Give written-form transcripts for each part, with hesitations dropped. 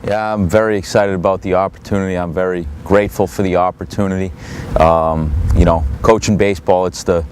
Yeah, I'm very excited about the opportunity. I'm very grateful for the opportunity. Coaching baseball, it's the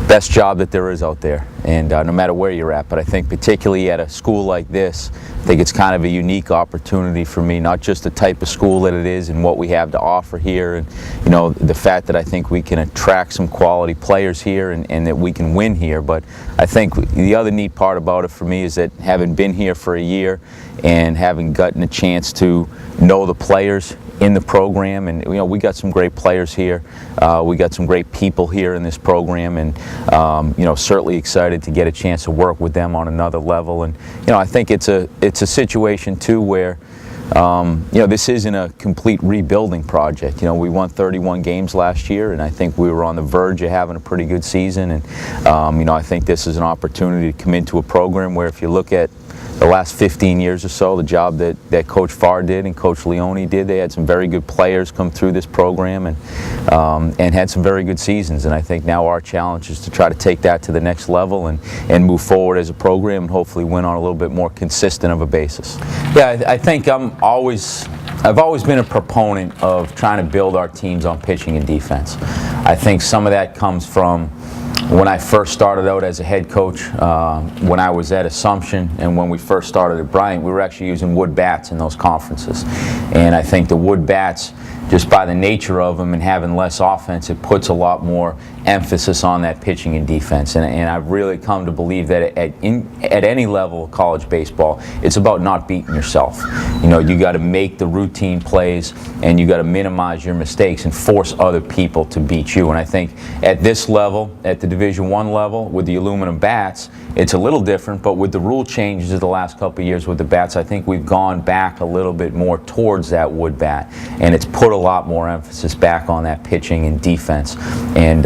best job that there is out there, and no matter where you're at. But I think particularly at a school like this, I think it's kind of a unique opportunity for me, not just the type of school that it is and what we have to offer here, and the fact that I think we can attract some quality players here and that we can win here. But I think the other neat part about it for me is that having been here for a year and having gotten a chance to know the players in the program, and we got some great players here, we got some great people here in this program, and certainly excited to get a chance to work with them on another level. And I think it's a situation too where this isn't a complete rebuilding project. We won 31 games last year, and I think we were on the verge of having a pretty good season. And I think this is an opportunity to come into a program where, if you look at the last 15 years or so, the job that Coach Farr did and Coach Leone did, they had some very good players come through this program and had some very good seasons. And I think now our challenge is to try to take that to the next level and move forward as a program and hopefully win on a little bit more consistent of a basis. Yeah, I think I've always been a proponent of trying to build our teams on pitching and defense. I think some of that comes from when I first started out as a head coach, when I was at Assumption, and when we first started at Bryant, we were actually using wood bats in those conferences. And I think the wood bats, just by the nature of them and having less offense, it puts a lot more emphasis on that pitching and defense. And I've really come to believe that at any level of college baseball, it's about not beating yourself. You got to make the routine plays, and you got to minimize your mistakes and force other people to beat you. And I think at this level, at the Division I level, with the aluminum bats, it's a little different. But with the rule changes of the last couple of years with the bats, I think we've gone back a little bit more towards that wood bat, and it's put a lot more emphasis back on that pitching and defense. And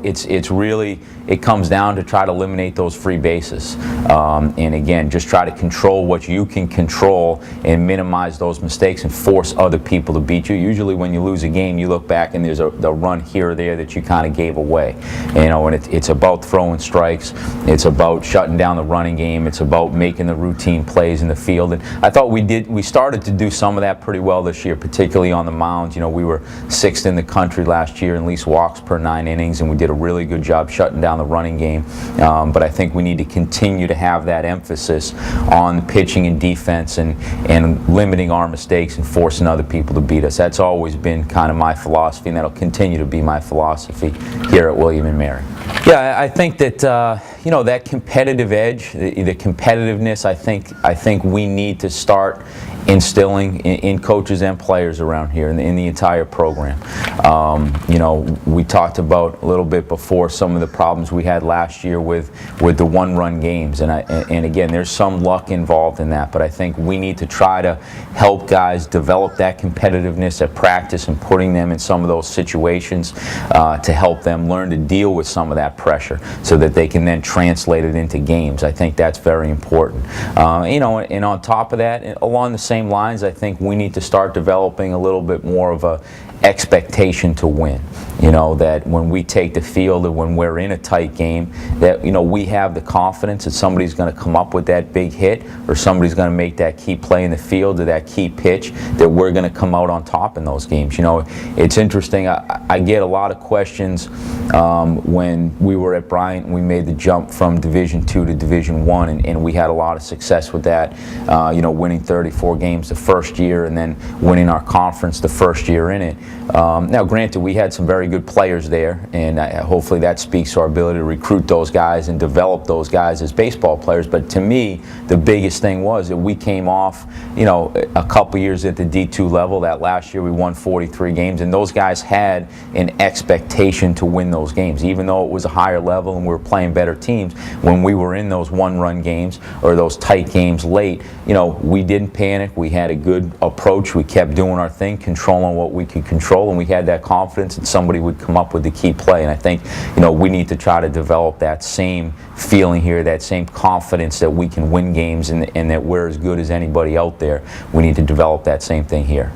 it's really, it comes down to try to eliminate those free bases, and again, just try to control what you can control and minimize those mistakes and force other people to beat you. Usually when you lose a game, you look back and there's a run here or there that you kind of gave away. And it's about throwing strikes, it's about shutting down the running game, it's about making the routine plays in the field. And I thought we started to do some of that pretty well this year, particularly on the mound. We were 6th in the country last year in least walks per 9 innings, and we did a really good job shutting down the running game. But I think we need to continue to have that emphasis on pitching and defense and limiting our mistakes and forcing other people to beat us. That's always been kind of my philosophy, and that'll continue to be my philosophy here at William & Mary. Yeah, I think that that competitive edge, the competitiveness, I think we need to start instilling in coaches and players around here in the entire program. We talked about a little bit before some of the problems we had last year with the one-run games, and again, there's some luck involved in that, but I think we need to try to help guys develop that competitiveness at practice and putting them in some of those situations to help them learn to deal with some of that pressure so that they can then translate it into games. I think that's very important. And on top of that, along the same lines, I think we need to start developing a little bit more of a expectation to win. That when we take the field and when we're in a tight game, that we have the confidence that somebody's going to come up with that big hit, or somebody's going to make that key play in the field or that key pitch, that we're going to come out on top in those games. It's interesting. I get a lot of questions when we were at Bryant and we made the jump from Division II to Division I, and we had a lot of success with that. Winning 34 games the first year and then winning our conference the first year in it. Now, granted, we had some very good players there, and hopefully that speaks to our ability to recruit those guys and develop those guys as baseball players. But to me, the biggest thing was that we came off, a couple years at the D2 level. That last year we won 43 games, and those guys had an expectation to win those games, even though it was a higher level and we were playing better teams. When we were in those one-run games or those tight games late, we didn't panic. We had a good approach. We kept doing our thing, controlling what we could control, and we had that confidence that somebody would come up with the key play. And I think we need to try to develop that same feeling here, that same confidence that we can win games and that we're as good as anybody out there. We need to develop that same thing here.